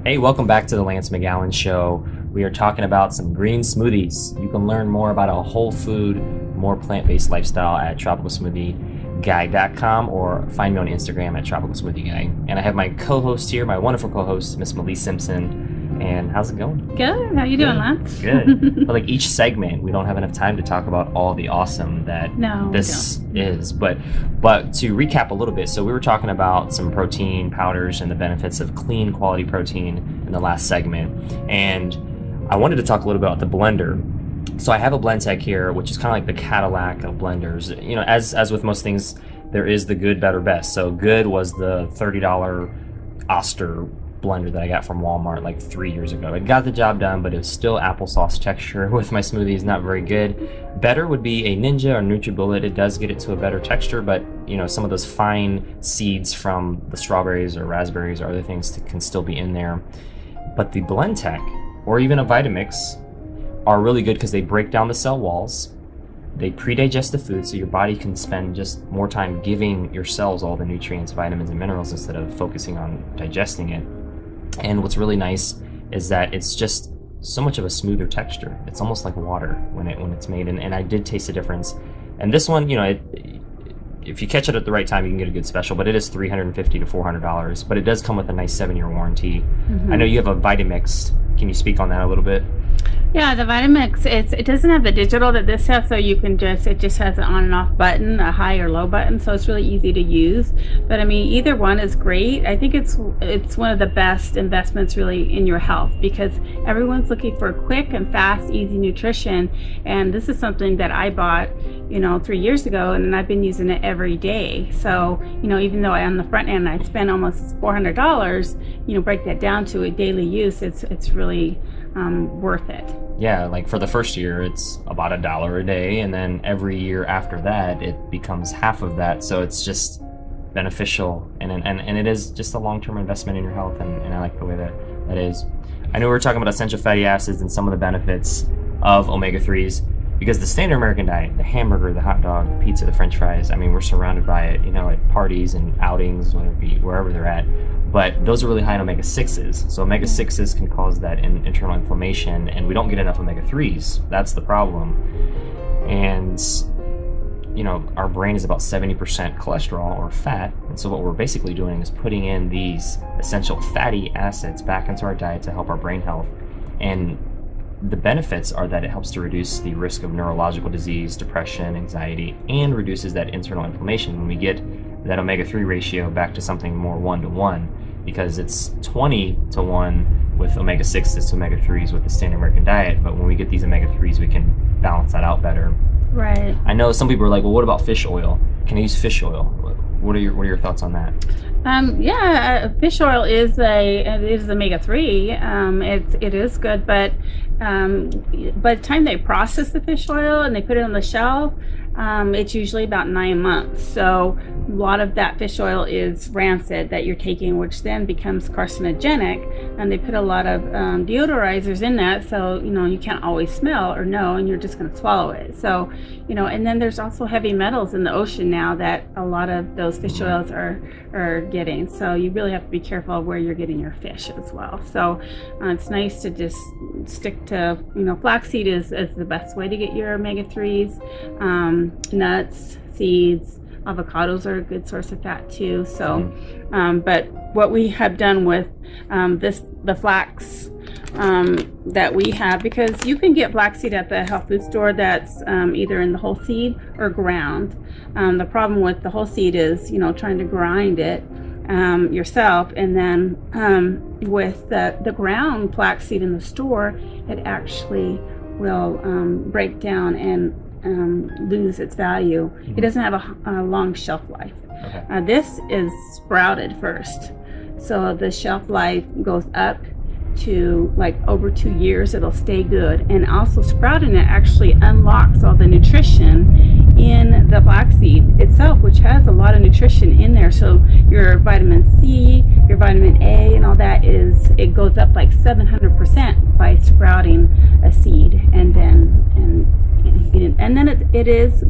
Hey, welcome back to the Lance McGowan Show. We are talking about some green smoothies. You can learn more about a whole food, more plant-based lifestyle at tropicalsmoothieguy.com or find me on Instagram at tropicalsmoothieguy. And I have my co-host here, my wonderful co-host, Miss Malee Simpson. And how's it going? Good. How you doing, Lance? Good. But like each segment, we don't have enough time to talk about all the awesome that this is. But to recap a little bit, so we were talking about some protein powders and the benefits of clean quality protein in the last segment. And I wanted to talk a little bit about the blender. So I have a blend tech here, which is kind of like the Cadillac of blenders. You know, as with most things, there is the good, better, best. So good was the $30 Oster blender that I got from Walmart like 3 years ago. It got the job done, but it was still applesauce texture with my smoothies, not very good. Better would be a Ninja or NutriBullet. It does get it to a better texture, but you know, some of those fine seeds from the strawberries or raspberries or other things can still be in there. But the blend tech or even a Vitamix are really good because they break down the cell walls. They pre-digest the food so your body can spend just more time giving your cells all the nutrients, vitamins, and minerals instead of focusing on digesting it. And what's really nice is that it's just so much of a smoother texture. It's almost like water when it's made, and I did taste a difference. And this one, you know, if you catch it at the right time, you can get a good special, but it is $350 to $400. But it does come with a nice 7-year warranty. I know you have a Vitamix. Can you speak on that a little bit? Yeah, the Vitamix, it doesn't have the digital that this has, so you can it just has an on and off button, a high or low button, so it's really easy to use. But I mean, either one is great. I think it's one of the best investments really in your health because everyone's looking for quick and fast, easy nutrition. And this is something that I bought, 3 years ago, and I've been using it every day. So, even though on the front end I spend almost $400, break that down to a daily use, it's really worth it. Yeah, like for the first year, it's about $1 a day, and then every year after that, it becomes half of that. So it's just beneficial, and it is just a long-term investment in your health, and I like the way that is. I know we were talking about essential fatty acids and some of the benefits of omega-3s, because the standard American diet, the hamburger, the hot dog, the pizza, the french fries, I mean, we're surrounded by it, at parties and outings, wherever they're at. But those are really high in omega-6s. So omega-6s can cause that internal inflammation, and we don't get enough omega-3s. That's the problem. And, our brain is about 70% cholesterol or fat. And so what we're basically doing is putting in these essential fatty acids back into our diet to help our brain health. And the benefits are that it helps to reduce the risk of neurological disease, depression, anxiety, and reduces that internal inflammation when we get that omega-3 ratio back to something more 1-to-1, because it's 20-to-1 with omega-6s to omega-3s with the standard American diet. But when we get these omega-3s, we can balance that out better. Right. I know some people are like, well, what about fish oil? Can I use fish oil? What are your thoughts on that? Fish oil is omega-3. It is good, but by the time they process the fish oil and they put it on the shelf, it's usually about 9 months. So a lot of that fish oil is rancid that you're taking, which then becomes carcinogenic. And they put a lot of deodorizers in that, so you can't always smell or know, and you're just going to swallow it. So and then there's also heavy metals in the ocean now that a lot of those fish oils are getting. So you really have to be careful of where you're getting your fish as well. So it's nice to just stick to flaxseed is the best way to get your omega-3s. Nuts, seeds, avocados are a good source of fat too. So, but what we have done with the flax that we have, because you can get flaxseed at the health food store that's either in the whole seed or ground. The problem with the whole seed is trying to grind it yourself, and then with the ground flaxseed in the store, it actually will break down and lose its value. It doesn't have a long shelf life. Okay. This is sprouted first, so the shelf life goes up to like over 2 years. It'll stay good, and also sprouting it actually unlocks all the nutrition in the flaxseed itself, which has a lot of nutrition in there. So your vitamin C, your vitamin A, and all that it goes up like 700% by sprouting a seed, and then it is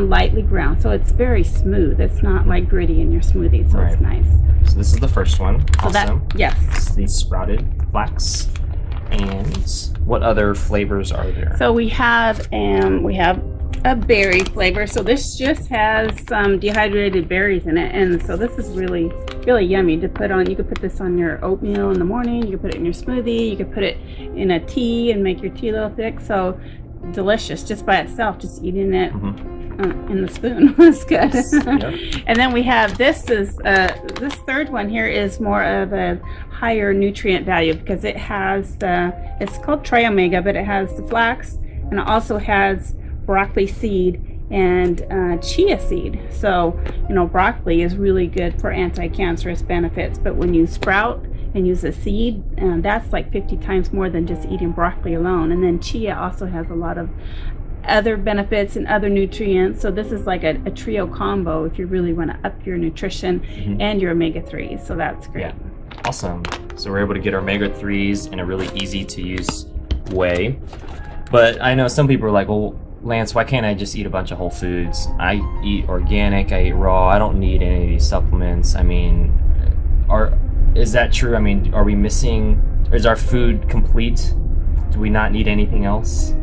lightly ground, so it's very smooth. It's not like gritty in your smoothie, so It's nice. So this is the first one. So Awesome. Yes. It's the sprouted flax. And what other flavors are there? So we have a berry flavor. So this just has some dehydrated berries in it, and so this is really yummy to put on. You could put this on your oatmeal in the morning. You could put it in your smoothie. You could put it in a tea and make your tea a little thick. So delicious just by itself. Just eating it in the spoon was good. Yep. And then we have this third one here is more of a higher nutrient value because it has it's called Tri Omega, but it has the flax and it also has broccoli seed and chia seed. So broccoli is really good for anti-cancerous benefits, but when you sprout and use a seed, that's like 50 times more than just eating broccoli alone. And then chia also has a lot of other benefits and other nutrients. So this is like a trio combo if you really want to up your nutrition and your omega-3s. So that's great. Yeah. Awesome. So we're able to get our omega-3s in a really easy to use way. But I know some people are like, well, Lance, why can't I just eat a bunch of whole foods? I eat organic, I eat raw, I don't need any of these supplements. I mean, is that true? I mean, are we missing, is our food complete? Do we not need anything else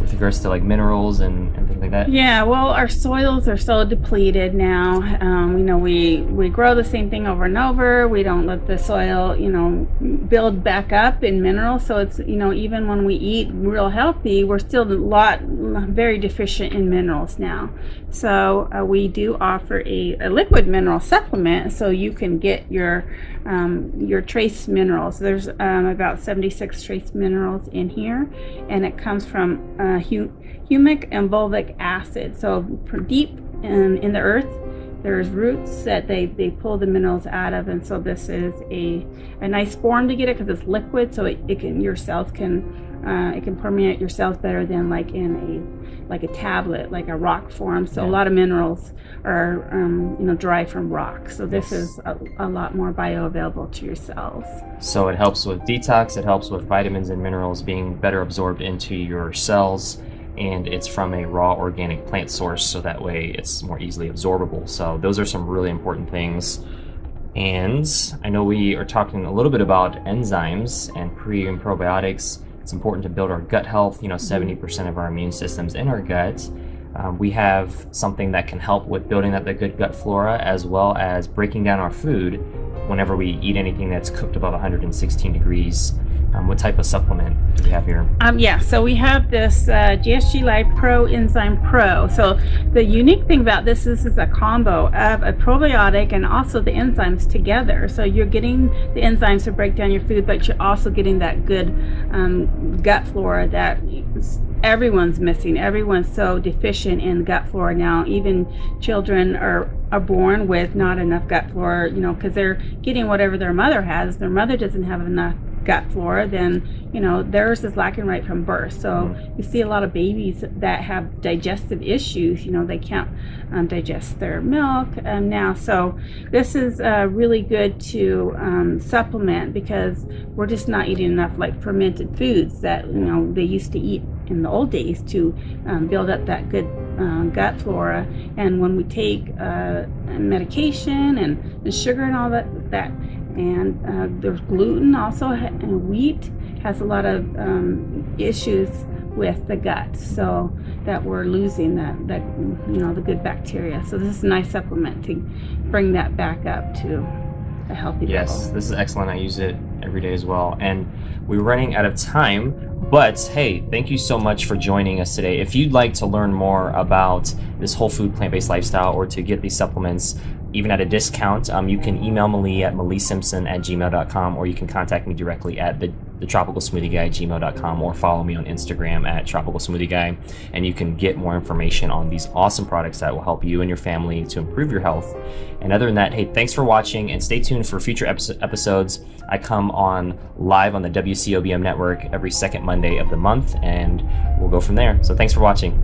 with regards to like minerals and things like that? Yeah, well, our soils are so depleted now. We grow the same thing over and over. We don't let the soil, build back up in minerals. So it's, even when we eat real healthy, we're still very deficient in minerals now. So we do offer a liquid mineral supplement so you can get your trace minerals. There's about 76 trace minerals in here, and it comes from humic and fulvic acid. So deep in the earth, there's roots that they pull the minerals out of, and so this is a nice form to get it because it's liquid, so it can permeate your cells better than like in a tablet, like a rock form. So a lot of minerals are derived from rock. So this is a lot more bioavailable to your cells. So it helps with detox, it helps with vitamins and minerals being better absorbed into your cells, and it's from a raw organic plant source, so that way it's more easily absorbable. So those are some really important things. And I know we are talking a little bit about enzymes and pre and probiotics. It's important to build our gut health. 70% of our immune system's in our gut. We have something that can help with building up the good gut flora, as well as breaking down our food whenever we eat anything that's cooked above 116 degrees. What type of supplement do we have here? So we have this GSG Life Pro Enzyme Pro. So the unique thing about this is a combo of a probiotic and also the enzymes together. So you're getting the enzymes to break down your food, but you're also getting that good gut flora that everyone's missing. Everyone's so deficient in gut flora now. Even children are born with not enough gut flora, because they're getting whatever their mother has. Their mother doesn't have enough gut flora, then theirs is lacking right from birth. So you see a lot of babies that have digestive issues. They can't digest their milk now. So this is really good to supplement, because we're just not eating enough like fermented foods that they used to eat in the old days to build up that good gut flora. And when we take medication and sugar and all that and there's gluten also, and wheat has a lot of issues with the gut, so that we're losing that the good bacteria. So this is a nice supplement to bring that back up to a healthy level. This is excellent. I use it every day as well. And we're running out of time, but hey, thank you so much for joining us today. If you'd like to learn more about this whole food plant-based lifestyle, or to get these supplements even at a discount, you can email Malee at maleesimpson@gmail.com, or you can contact me directly at the tropicalsmoothieguy@gmail.com, or follow me on Instagram at tropicalsmoothieguy, and you can get more information on these awesome products that will help you and your family to improve your health. And other than that, hey, thanks for watching, and stay tuned for future episodes. I come on live on the WCOBM network every second Monday of the month, and we'll go from there. So thanks for watching.